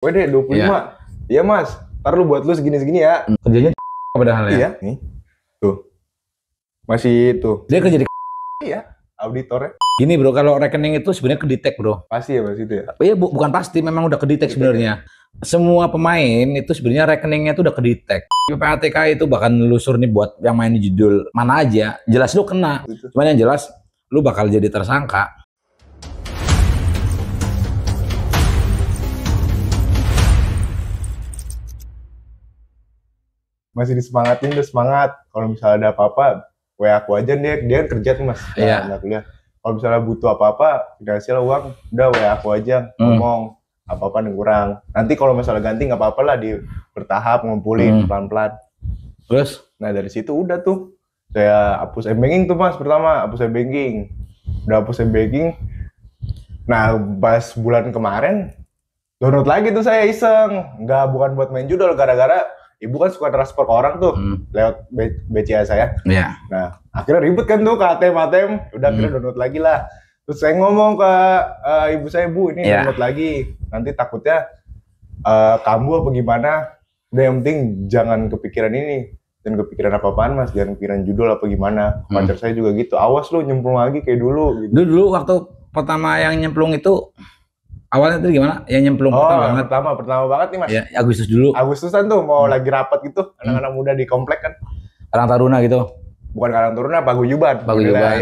Wede 25. Iya mas, ntar lu buat lu segini-segini ya. Kerjanya padahal ya. Iya, nih. Tuh. Masih tuh. Dia kerja di Iya, auditornya. gini bro, kalau rekening itu sebenarnya kedetek bro. Pasti ya mas itu ya. Iya bukan pasti, memang udah kedetek sebenarnya. Semua pemain itu sebenarnya rekeningnya itu udah kedetek. PPATK itu bahkan nelusur nih buat yang main di judul mana aja, jelas lu kena. Cuman yang jelas lu bakal jadi tersangka. Masih disemangatin udah semangat. Kalau misalnya ada apa-apa, WA aku aja dia kerja tuh mas. Iya. Nggak kuliah. Kalau misalnya butuh apa-apa, finansial uang, udah WA aku aja ngomong apa-apa yang kurang. Nanti kalau misalnya ganti nggak apa-apa lah, di bertahap ngumpulin pelan-pelan. Terus? Nah dari situ udah tuh saya hapus m-banking tuh mas, pertama hapus m-banking. Udah hapus m-banking. Nah pas bulan kemarin download lagi tuh saya iseng, bukan buat main judul, gara-gara ibu kan suka transfer ke orang tuh lewat BCA saya. Iya. Nah akhirnya ribet kan tuh ke ATM, udah akhirnya download lagi lah. Terus saya ngomong ke ibu saya, Bu ini download lagi, nanti takutnya kamu apa gimana. Udah yang penting jangan kepikiran ini, dan kepikiran apa-apaan mas, jangan kepikiran judul apa gimana. Pacar saya juga gitu, awas lu nyemplung lagi kayak dulu gitu. Dulu waktu pertama yang nyemplung itu awalnya itu gimana? Yang nyemplung pertama banget nih mas. Ya, Agustus dulu. Agustusan tuh mau lagi rapat gitu, anak-anak muda di komplek kan. Karang Taruna gitu. Bukan Karang Taruna, Paguyuban.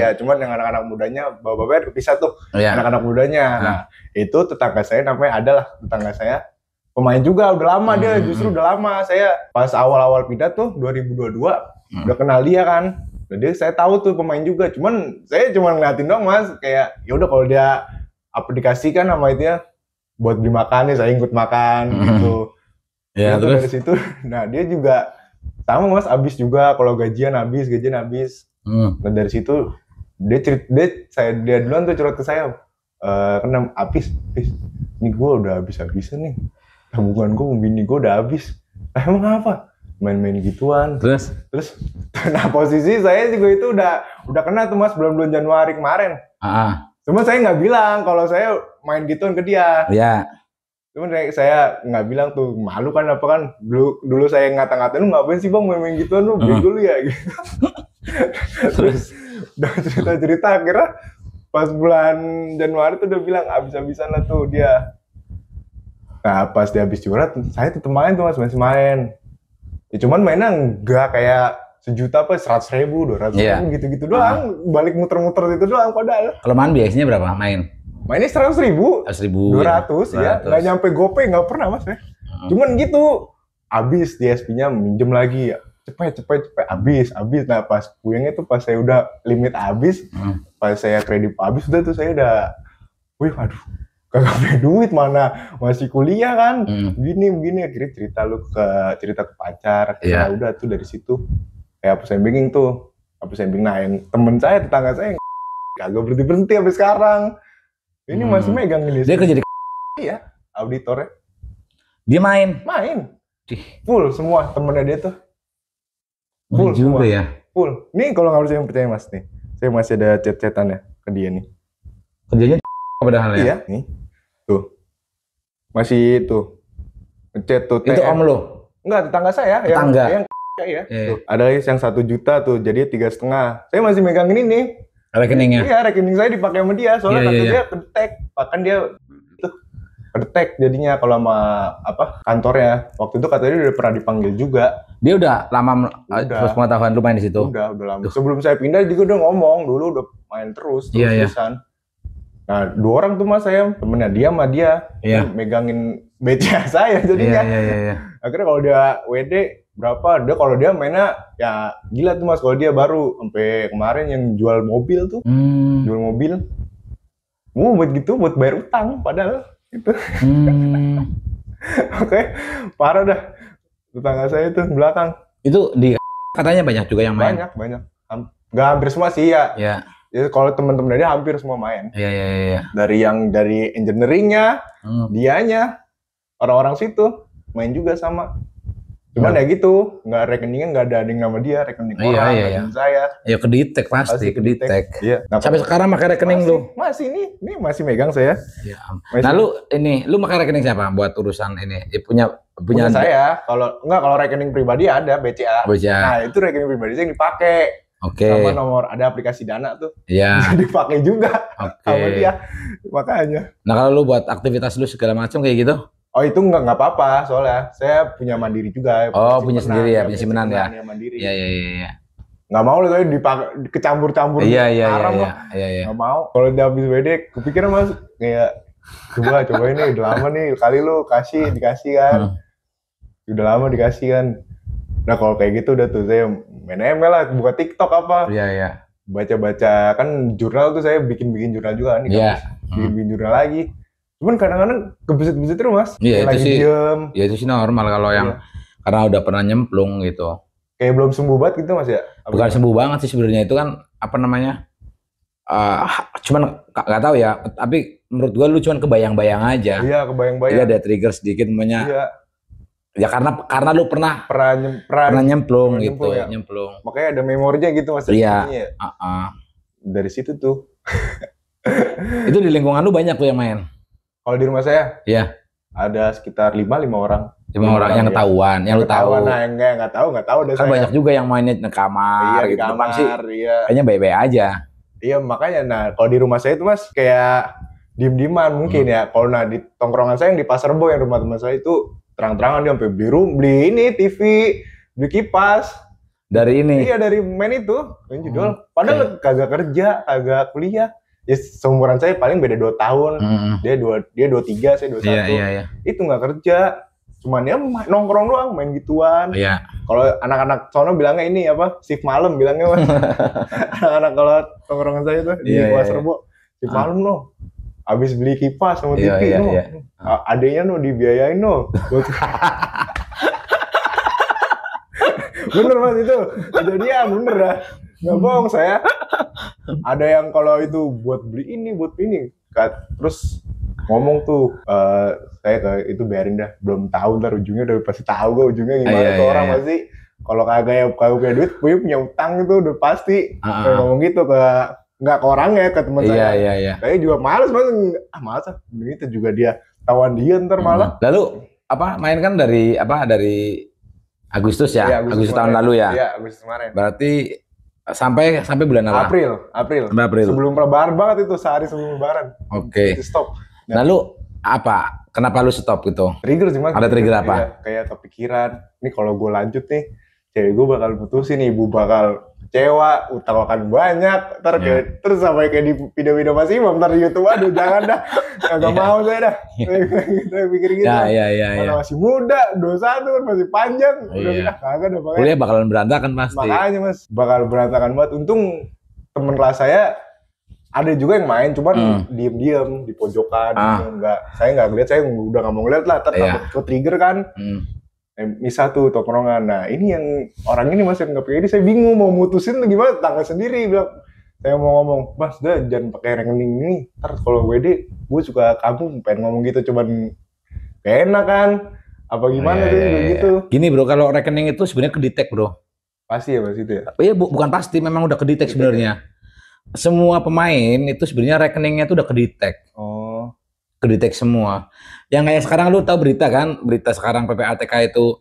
Ya, cuman yang anak-anak mudanya, bapak-bapaknya kepisah tuh. Anak-anak mudanya. Nah, itu tetangga saya namanya adalah tetangga saya pemain juga, udah lama dia, justru udah lama. Saya pas awal-awal pindah tuh 2022 udah kenal dia kan. Jadi saya tahu tuh pemain juga. Saya cuma ngeliatin dong mas, kayak ya udah kalau dia aplikasi kan sama itu ya buat beli makan nih, saya ikut makan gitu. Ya, terus dari situ, nah dia juga sama mas, habis juga kalau gajian habis. Nah dari situ dia duluan tuh curhat ke saya, kena habis, ini gue udah habis-habisan nih, tabungan gue bini gue udah habis. Emang apa? Main-main gituan. Terus nah posisi saya juga itu udah kena tuh mas, bulan Januari kemarin. Cuma saya nggak bilang kalau saya main gituan ke dia. Iya. Cuma saya nggak bilang tuh, malu kan apa kan. Dulu saya ngata-ngatain, lu ngapain sih bang main gituan, lu bego lu ya gitu. Terus udah cerita akhirnya pas bulan Januari tuh udah bilang habis-habisan lah tuh dia. Nah pas dia habis curhat, saya tetep main tuh mas, masih main. Ya cuman mainnya nggak kayak sejuta apa 100.000, 200.000 gitu-gitu doang, balik muter-muter itu doang padahal. Kelemahan biasanya berapa main? Mainnya 100.000, 200 ya, nggak nyampe GoPay, nggak pernah mas ya. Cuman gitu, habis di SP-nya minjem lagi ya, cepet habis. Nah pas puyengnya tuh pas saya udah limit habis, pas saya kredit habis udah tuh saya udah, aduh, kagak punya duit, mana masih kuliah kan, begini akhirnya cerita ke pacar. Nah udah tuh dari situ kayak hapus m-banking tuh, nah yang temen saya, tetangga saya kagak berhenti sampai sekarang. Ini masih megang ini. Dia kerja di iya, auditornya. Dia main full semua temennya dia tuh. Full juga semua. Ya. Full. Nih kalau nggak percaya mas nih, saya masih ada chat-chatannya ke dia nih. Kerjanya padahal ya. Iya, nih. Tuh. Masih tuh. Ngechat tuh. Itu om lo? Enggak, tetangga saya. Tetangga. Yang ya. Tuh, ada yang 1 juta tuh, jadi 3,5. Saya masih megang ini nih. Rekeningnya? Iya, rekening saya dipakai sama dia. Soalnya dia kedetek. Bahkan dia tuh kedetek jadinya kalau sama kantornya. Waktu itu katanya dia udah pernah dipanggil juga. Dia udah lama, terus pengetahuan lu main di situ? Udah lama. Sebelum saya pindah juga udah ngomong, dulu udah main terus-terusan. Nah 2 orang tuh mas saya, temennya dia sama dia, megangin BCA saya jadinya. Iya. Akhirnya kalau dia WD berapa, kalau dia mainnya ya gila tuh mas. Kalau dia baru sampai kemarin yang jual mobil tuh, jual mobil, buat gitu, buat bayar utang padahal gitu. Oke, parah dah tetangga saya itu belakang. Itu katanya banyak juga yang main. Banyak. Nggak hampir semua sih ya. Ya kalau teman-teman dia hampir semua main. Iya. Dari engineeringnya, dianya, orang-orang situ main juga sama. Cuman ya gitu, nggak rekeningnya nggak ada nama dia, rekening orang, rekening saya. Ya kedetek pasti kedetek. Iya. Nah, sampai sekarang pakai rekening lu? Masih nih masih megang saya. Ya. Nah lu pakai rekening siapa buat urusan ini? Punya saya. Kalau rekening pribadi ada BCA. Nah itu rekening pribadi saya yang dipakai. Oke. Sama nomor ada aplikasi Dana tuh. Iya. Dipakai juga sama dia. Makanya. Nah kalau lu buat aktivitas lu segala macam kayak gitu? Oh itu nggak apa-apa soalnya saya punya mandiri juga. Oh punya sendiri ya, punya simpanan ya. Mandiri. Iya. Nggak mau lah dipakai kecampur-campur. Iya. Nggak mau. Kalau udah habis WD, kepikiran mas kayak coba ini udah lama nih kali lu dikasih kan. Udah lama dikasih kan. Nah kalau kayak gitu udah tuh saya main ML lah, buka TikTok apa. Iya. Baca-baca kan jurnal tuh saya bikin jurnal juga nih. Iya. Bikin jurnal lagi. Cuman kadang-kadang kebesit-besit terus mas. Iya itu sih. Diem. Ya itu sih normal kalau yang karena udah pernah nyemplung gitu. Kayak belum sembuh banget gitu mas ya? Bukan sembuh banget sih sebenarnya, itu kan apa namanya? Cuman nggak tahu ya. Tapi menurut gua lu cuman kebayang-bayang aja. Iya kebayang-bayang. Iya ada trigger sedikit namanya. Iya. Ya karena lu pernah nyemplung gitu, ya. Nyemplung. Makanya ada memorinya gitu mas. Iya. Dari situ tuh. Itu di lingkungan lu banyak tuh yang main. Kalau di rumah saya, iya. Ada sekitar 5 orang. 5 orang yang ketahuan, yang lu tahu. Nah, enggak tahu kan saya. Banyak juga yang mainnya di kamar, gitu. Kamar sih. Iya. Kayaknya baik-baik aja. Iya, makanya kalau di rumah saya itu Mas kayak diem-dieman mungkin ya. Kalau di tongkrongan saya yang di Pasar Rebo yang rumah teman saya itu terang-terangan dia sampai beli ini TV, beli kipas. Dari ini. Iya, dari main itu, main judul. Padahal kagak kerja, kagak kuliah. Ya seumuran saya paling beda 2 tahun. Dia 23, saya 21. Iya. Itu nggak kerja. Cuman ya nongkrong doang, main gituan. Iya. Kalau anak-anak sono bilangnya ini apa? Shift malam bilangnya Mas. Anak-anak kalau tongkrongan saya tuh di Pasar Rebo. Shift malam loh. Habis beli kipas sama TV no. Adenya no dibiayain no. Bener Mas itu. Kejadian bener dah. Nggak bohong saya. Ada yang kalau itu buat beli ini. Terus ngomong tuh, saya ke itu biarin dah. Belum tahu ntar ujungnya udah pasti tahu gue ujungnya gimana tuh orang pasti. Kalau kagak punya duit, gue punya utang itu udah pasti. Kayak ngomong gitu nggak ke orangnya, ke teman saya. Iya. Saya juga males males itu juga dia tawan dia ntar malah. Lalu main kan dari Agustus ya? Agustus tahun lalu ya? Iya, Agustus kemarin. Berarti sampai bulan apa? April. April. Sebelum lebaran banget itu, sehari sebelum lebaran. Oke. Stop. Nah lu kenapa lu stop gitu? Trigger sih Mas. Ada trigger apa? Kayak kepikiran, nih kalau gue lanjut nih, cewek gue bakal putusin, ibu bakal kecewa, utang akan banyak, terus sampai kayak di video-video Mas Imam, ntar di YouTube, aduh jangan dah, gak mau saya dah. Saya pikir gitu. Iya. Masih muda, 21 kan masih panjang, udah bilang kagak dah. Kuliah bakalan berantakan pasti. Makanya Mas, bakal berantakan banget. Untung temen kelas saya ada juga yang main, cuman diem-diem di pojokan. Saya nggak ngeliat, saya udah nggak mau ngeliat lah, takut trigger kan. Misah tuh tongkrongan. Nah ini yang orang ini Mas yang nggak pakai ini, saya bingung mau mutusin tuh gimana. Tangga sendiri bilang, saya mau ngomong, Mas dah jangan pakai rekening ini. Ntar kalau WD, gue suka kamu pengen ngomong gitu, cuman gak enak kan. Apa gimana tuh gitu. Gini bro, kalau rekening itu sebenarnya kedetek bro. Pasti ya Mas itu ya. Iya bukan pasti, memang udah kedetek sebenarnya. Semua pemain itu sebenarnya rekeningnya itu udah kedetek. Kedetek semua. Yang kayak sekarang lu tahu berita kan? Berita sekarang PPATK itu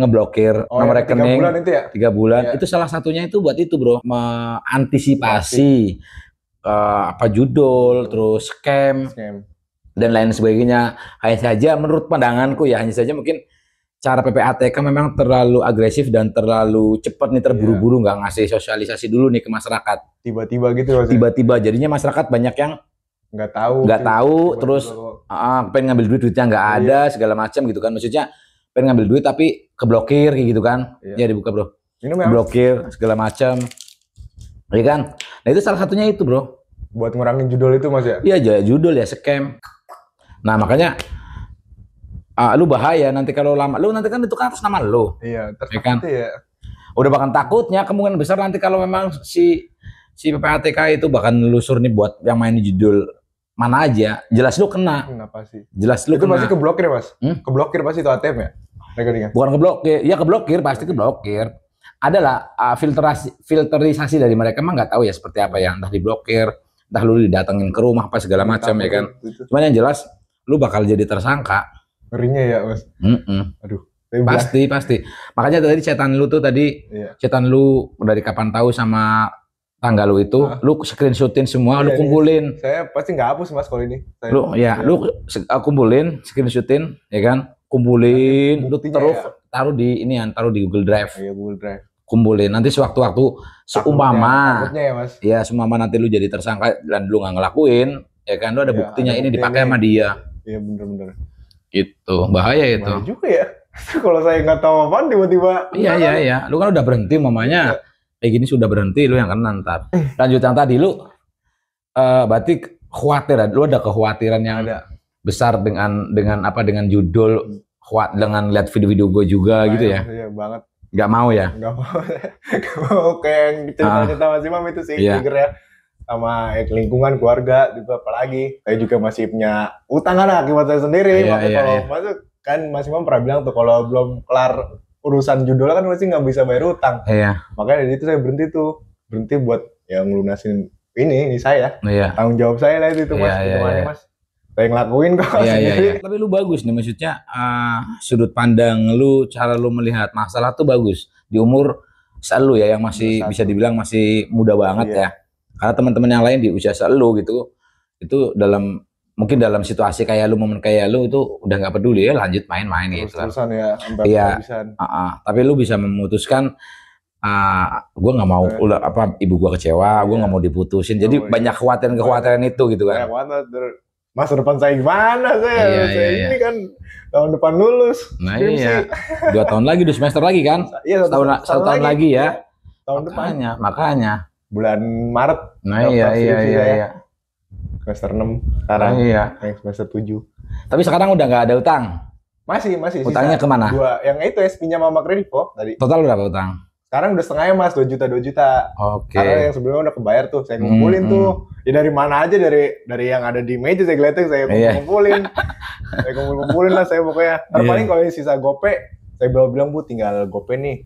ngeblokir nomor rekening 3 bulan itu ya? 3 bulan. Itu salah satunya itu buat itu bro, mengantisipasi judul, terus scam dan lain sebagainya. Hanya saja menurut pandanganku ya, hanya saja mungkin cara PPATK memang terlalu agresif dan terlalu cepat nih, terburu-buru, nggak ngasih sosialisasi dulu nih ke masyarakat. Tiba-tiba gitu. Tiba-tiba jadinya masyarakat banyak yang nggak tahu terus pengen ngambil duitnya nggak ada segala macam gitu kan, maksudnya pengen ngambil duit tapi keblokir gitu kan. Ya dibuka bro, blokir segala macam ya kan. Nah itu salah satunya itu bro, buat ngurangin judul itu Mas ya. Iya judul ya, scam. Nah makanya lu bahaya nanti kalau lama, lu nanti kan itu kan atas nama lu. Iya kan ya. Udah bahkan takutnya kemungkinan besar nanti kalau memang si PPATK itu bahkan nelusur nih buat yang main di judul mana aja, jelas lu kena. Kenapa sih? Jelas lu itu kena. Pasti keblokir Mas. Keblokir pasti itu ATM ya. Rekeningnya. Bukan keblokir, ya keblokir pasti keblokir. Adalah filterisasi dari mereka mah nggak tahu ya seperti apa ya, entah diblokir, entah lu didatengin ke rumah apa segala macam ya kan. Cuman yang jelas lu bakal jadi tersangka. Ngerinya ya Mas. Aduh. Pasti. Makanya tadi chatan lu tuh chatan lu dari kapan tahu sama tanggal lu itu, lu screenshotin semua, lu kumpulin. Saya pasti nggak hapus Mas kalau ini. Lu kumpulin, screenshotin, ya kan? Kumpulin, lu taruh di Google Drive. Iya, Google Drive. Kumpulin. Nanti sewaktu-waktu seumpama, ya Mas. Ya seumpama nanti lu jadi tersangka dan lu nggak ngelakuin, ya kan? Lu ada buktinya ini dipakai sama dia. Iya bener. Itu bahaya itu. Bahaya juga ya. Kalau saya nggak tahu apa tiba-tiba. Iya. Lu kan udah berhenti, mamanya. Kayak gini sudah berhenti, lu yang kena ntar. Lanjut yang tadi lu, berarti khawatir, lu ada kekhawatiran yang besar dengan judul, dengan lihat video-video gue juga gitu ya? Iya banget. Gak mau ya? Gak mau kayak yang cerita-cerita Mas Imam itu sih trigger ya. Sama lingkungan, keluarga gitu, apalagi saya juga masih punya utang akibat saya sendiri. Makanya kalau masuk kan Mas Imam pernah bilang tuh kalau belum kelar urusan judul kan pasti nggak bisa bayar utang. Iya. Makanya dari itu saya berhenti buat yang ngelunasin ini saya. Iya. Tanggung jawab saya lah itu Mas. Iya. Mas. Saya ngelakuin kok. Iya. Tapi lu bagus nih, maksudnya sudut pandang lu, cara lu melihat masalah tuh bagus di umur lu ya yang masih bisa dibilang masih muda banget ya. Karena teman-teman yang lain di usia lu gitu, itu mungkin dalam situasi kayak lu, momen kayak lu itu udah nggak peduli ya, lanjut main-main gitu kan. Terusan ya, iya. Tapi lu bisa memutuskan, gue nggak mau ibu gue kecewa, gue nggak mau diputusin. Jadi banyak kekhawatiran itu gitu kan. Masa depan saya gimana saya ini kan tahun depan lulus. Nah iya, 2 tahun lagi, 2 semester lagi kan? Iya, satu tahun lagi ya. Tahun depan. Makanya. Bulan Maret. Nah iya. Semester 6 sekarang. Iya. Semester 7. Tapi sekarang udah nggak ada utang? Masih. Utangnya kemana? Yang itu pinjam sama Kredivo tadi. Total berapa utang? Sekarang udah setengahnya Mas, 2 juta. Oke. Karena yang sebelumnya udah kebayar tuh, saya ngumpulin tuh. Ya dari mana aja, dari yang ada di meja saya geletek, saya kumpulin. Saya kumpulin lah saya pokoknya. Paling kalau yang sisa gope, saya bilang Bu tinggal gope nih.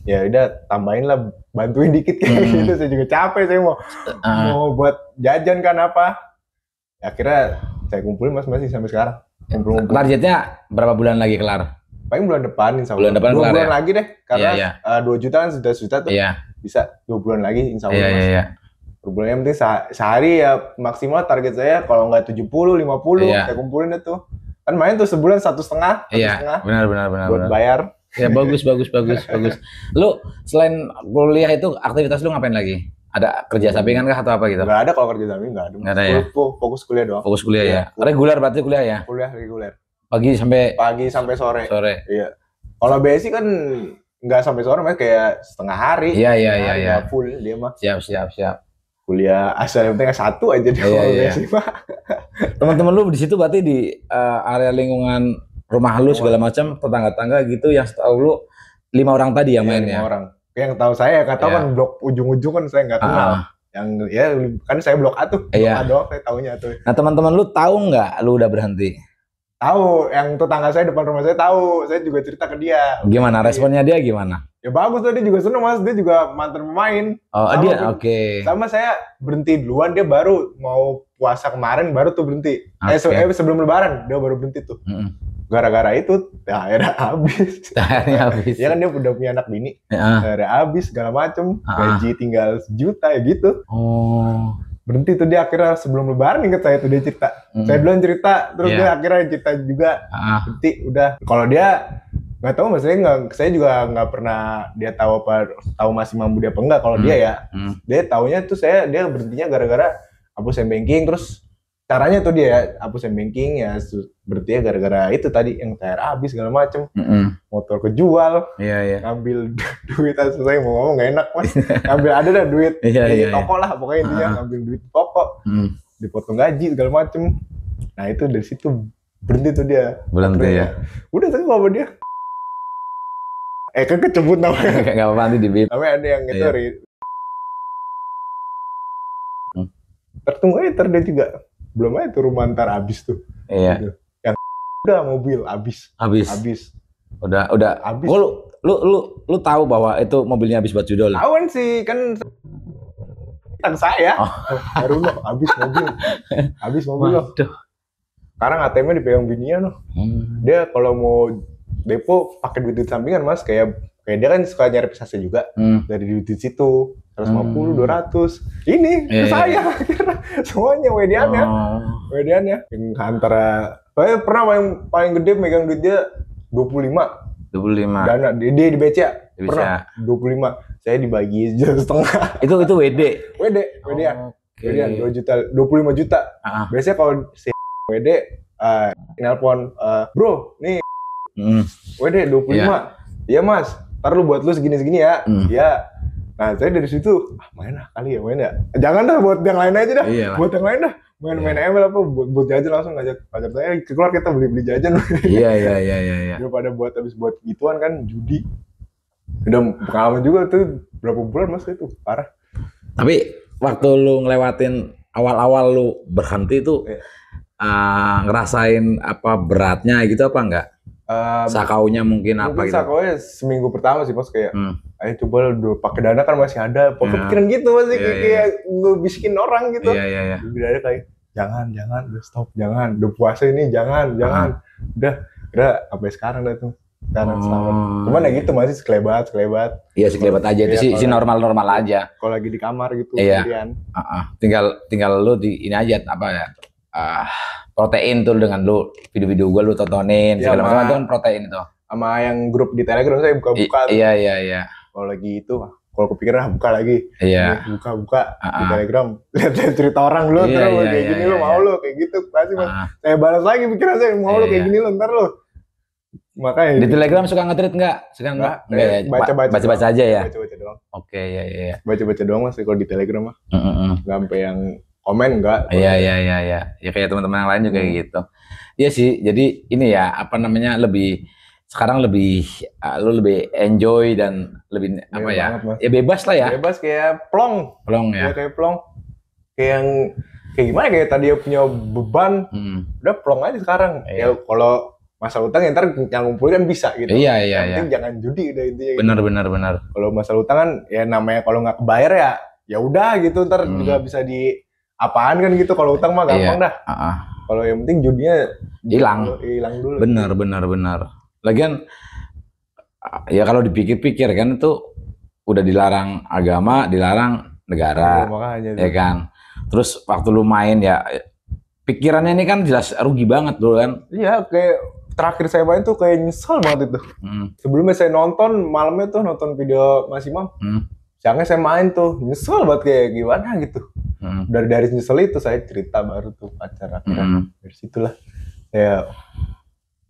Ya udah tambahin lah, bantuin dikit kayak gitu. Saya juga capek, saya mau buat jajan kan apa. Akhirnya saya kumpulin Mas masih sampai sekarang. Targetnya berapa bulan lagi kelar? Paling bulan depan insya Allah. Bulan depan 2 bulan lagi deh. Karena 2 juta kan sudah tuh. Bisa 2 bulan lagi insya Allah Mas. Per bulannya yang penting sehari ya maksimal target saya kalau nggak 70, 50 saya kumpulin itu. Kan main tuh sebulan 1,5. Iya, benar. Buat bayar. Ya bagus. Lu selain kuliah itu aktivitas lu ngapain lagi? Ada kerja sampingan kah atau apa gitu? Nggak ada kalau kerja sampingan, nggak ada. Nggak ada ya? Fokus kuliah doang. Fokus kuliah ya? Reguler berarti kuliah ya? Kuliah reguler. Pagi sampai sore. Iya. Kalau BSI kan nggak sampai sore Mas, kayak setengah hari. Iya. Full dia mah. Siap. Kuliah asal yang penting S1 aja deh. Iya. Teman-teman lu di situ berarti di area lingkungan rumah lu segala macam, tetangga-tangga gitu yang setahu lu 5 orang tadi yang main ya? 5 orang. Yang tahu saya tahu kan blok ujung-ujung kan saya nggak kenal. Yang ya kan saya blok A tuh. Blok A doang saya tahunya tuh. Nah, teman-teman lu tahu nggak lu udah berhenti? Tahu, yang tetangga saya depan rumah saya tahu. Saya juga cerita ke dia. Gimana responnya dia gimana? Ya bagus tuh, dia juga seneng Mas. Dia juga mantan pemain. Oh, dia oke. Sama saya berhenti duluan, dia baru mau puasa kemarin baru tuh berhenti. Sebelum lebaran dia baru berhenti tuh. Gara-gara itu akhirnya habis. Ya kan dia udah punya anak bini. Akhirnya habis segala macem. Gaji tinggal 1 juta ya gitu. Oh. Berhenti tuh dia akhirnya sebelum lebaran, inget saya tuh dia cerita. Saya duluan cerita, terus dia akhirnya cerita juga. Berhenti udah. Kalau dia nggak tahu, maksudnya saya juga nggak pernah dia tahu masih mampu dia apa enggak. Kalau dia ya, dia taunya tuh dia berhentinya gara-gara hapus banking, terus caranya tuh dia hapus banking ya berarti ya gara-gara itu tadi yang THR habis segala macem, motor kejual, ngambil duit saya mau ngomong nggak enak Mas, ngambil ada dah duit di toko lah pokoknya intinya ngambil duit toko, dipotong gaji segala macem. Nah itu dari situ berhenti tuh dia. Berhenti ya. Udah tapi kalau dia kan kecebut namanya. Nggak apa-apa nanti di bip. Namanya ada yang itu tertunggu aja dia juga. Belum aja tuh rumah ntar habis tuh. Iya. Gitu. Yang udah mobil habis. Udah habis. Lu tahu bahwa itu mobilnya habis buat judul? Tahuan sih kan saya. Baru lo habis mobil lo. Sekarang ATM-nya dipegang bininya loh. Dia kalau mau depo pakai duit sampingan Mas, kayak dia kan suka nyari prestasi juga. Dari duit situ 150, 200. Ini ke saya akhirnya semuanya WD-annya. Yang antara saya pernah paling gede megang duit dia 25. Dana dia di BCA. Pernah 25. Saya dibagi setengah. Itu WD. WD-an. WD-an 2 juta, 25 juta. Biasanya kalau si WD nelpon, bro, nih WD 25. Iya Mas, ntar lu buat lu segini-segini ya. Iya. Nah, saya dari situ, main ya. Jangan dah buat yang lain aja dah. Iyalah. Buat yang lain dah. Main ML apa buat jajan langsung ngajak pacar saya keluar kita beli jajan. Iya. Daripada habis buat gituan kan judi. Udah pengalaman juga tuh berapa bulan Mas itu, parah. Tapi waktu lu ngelewatin awal-awal lu berhenti itu ngerasain apa beratnya gitu apa enggak? Sakaunya mungkin apa gitu? Sakaunya seminggu pertama sih Mas kayak ayo coba dulu pakai dana kan masih ada. Kepikiran gitu masih kayak ngebisikin orang gitu. Iya. Dana kayak jangan udah stop, jangan. Udah puasa ini jangan. Udah sampai sekarang dah tuh. Sekarang selamat. Cuman ya gitu masih sekelebat. Iya sekelebat aja itu sih normal aja. Kalau lagi di kamar gitu sendirian. Tinggal lu di ini aja apa ya? Protein tuh dengan lu video-video gua lu tontonin segala macam itu kan protein itu. Sama yang grup di Telegram saya buka-buka. Iya. Kalau lagi itu, kalau kepikiran buka lagi. Iya. Buka di Telegram. Lihat cerita orang lu terus kayak gini lu mau lu kayak gitu pasti Mas. Saya balas lagi pikiran saya mau lu kayak gini lu ntar lu. Makanya di Telegram suka nge-tweet enggak? Enggak ya. Baca-baca aja ya. Baca-baca doang. Oke, iya. Baca-baca doang Mas kalau di Telegram mah. Enggak sampai yang komen enggak. Iya. Ya kayak teman-teman yang lain juga kayak gitu. Iya sih. Jadi ini ya apa namanya sekarang lebih enjoy dan lebih apa ya? Banget, ya bebas lah ya. Bebas kayak plong ya. Kayak plong. Kayak gimana kayak tadi punya beban, udah plong aja sekarang. Ya kalau masalah utang ntar yang ngumpul kan bisa gitu. Iya. Yang penting jangan judi udah intinya. Benar. Kalau masalah utang kan ya namanya kalau nggak kebayar ya udah gitu ntar juga bisa di apaan kan gitu. Kalau utang mah gampang dah. Kalau yang penting judinya hilang dulu. Benar. Lagian ya kalau dipikir-pikir kan itu udah dilarang agama, dilarang negara. Ya kan. Terus waktu lu main ya pikirannya ini kan jelas rugi banget dulu kan. Iya, kayak terakhir saya main tuh kayak nyesel banget itu. Sebelumnya saya nonton malamnya tuh nonton video Mas Imam. Siangnya saya main tuh nyesel banget kayak gimana gitu. Dari nyesel itu saya cerita baru tuh pacar akhirnya. Dari situlah ya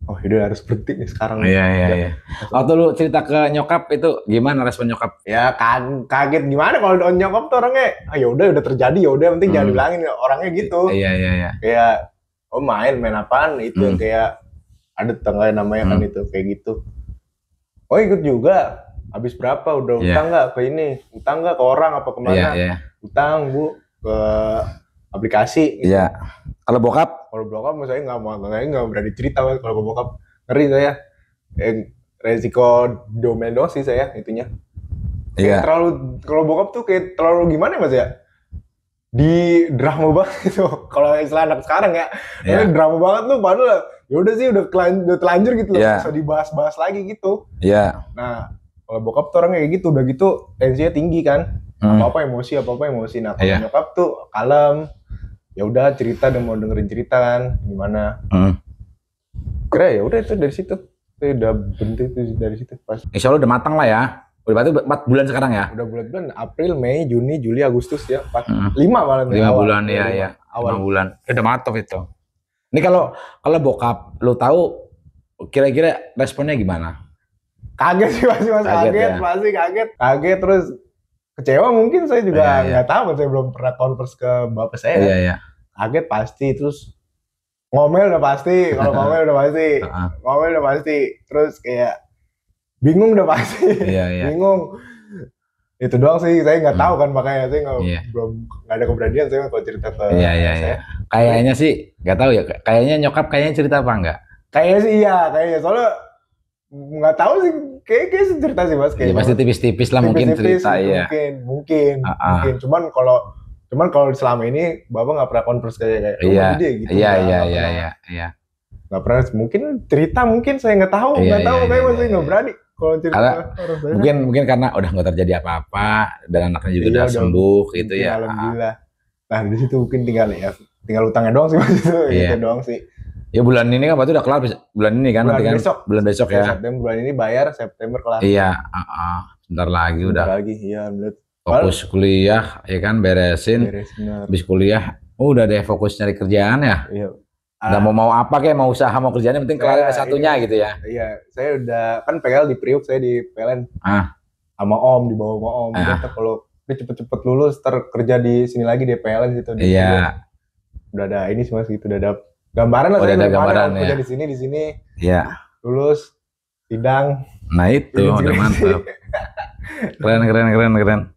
udah harus berhenti nih sekarang. Iya. Waktu lu cerita ke nyokap itu gimana respon nyokap? Ya kaget gimana kalau nyokap tuh orangnya ya udah terjadi ya udah penting jangan dibilangin orangnya gitu. Iya. Kayak main apaan itu yang kayak ada tetangga namanya kan itu kayak gitu. Ikut juga. Habis berapa udah utang nggak ke ini? Utang nggak ke orang apa kemana? Iya. Utang Bu ke aplikasi. Gitu. Iya. Kalau bokap saya nggak berani cerita kalau bokap ngeri saya. Resiko domino sih saya itunya. Iya. Terlalu kalau bokap tuh kayak terlalu gimana Mas ya? Di drama banget itu. Kalau istilah anak sekarang ya. Drama banget tuh padahal ya udah sih udah telanjur gitu loh. Bisa dibahas-bahas lagi gitu. Iya. Nah, kalau bokap tuh orang kayak gitu udah gitu tensinya tinggi kan. Apa-apa emosi. Nah, kalau nyokap tuh kalem. Ya udah cerita dan mau dengerin cerita kan gimana. Kira ya udah itu dari situ. Itu udah berhenti itu dari situ pas. Insya Allah udah matang lah ya. Udah berarti 4 bulan sekarang ya? Udah bulan April, Mei, Juni, Juli, Agustus ya. 5 malah. 5 bulan ya. Awal 5 bulan. Udah mantap itu. Ini kalau bokap lu tahu kira-kira responnya gimana? Kaget sih Mas kaget terus kecewa mungkin saya juga nggak tahu saya belum pernah converse ke bapak saya. Iya. Kaget pasti terus ngomel udah pasti kalau ngomel udah pasti terus kayak bingung udah pasti. Iya. Bingung itu doang sih saya nggak tahu kan makanya saya belum ada keberanian saya kalau cerita ke saya. Kayaknya sih nggak tahu ya kayaknya nyokap kayaknya cerita apa enggak? Kayaknya sih kayaknya soalnya nggak tahu sih, kayak cerita sih mas. Ya pasti tipis-tipis lah mungkin cerita ya. Mungkin. Cuman kalau selama ini bapak nggak pernah converse kayak Iya, dia gitu. Iya. Nggak pernah. Mungkin cerita, mungkin saya nggak tahu, kayak masih nggak berani. Kalau cerita mungkin karena udah nggak terjadi apa-apa dan anaknya juga udah sembuh gitu ya. Alhamdulillah. Nah di situ mungkin tinggal utangnya doang sih mas itu. Gitu doang sih. Ya bulan ini kan berarti udah kelar bulan ini kan nanti kan bulan besok ya. September bulan ini bayar, September kelar. Iya, sebentar lagi udah. Iya, fokus kuliah ya kan beresin. Habis kuliah udah deh fokus nyari kerjaan ya. Iya. Nggak mau apa kayak mau usaha mau kerjaan yang penting kelarin satunya gitu ya. Iya, saya udah kan PL di Priuk, saya di PLN. Sama Om, di bawah sama Om. Kalau cepet-cepet lulus kerja di sini lagi di PLN gitu. Iya. Udah ada ini semua gitu, udah ada gambaran lah. Udah ada gambaran ya. Kerja di sini. Iya. Lulus, sidang. Nah itu udah mantap. Keren.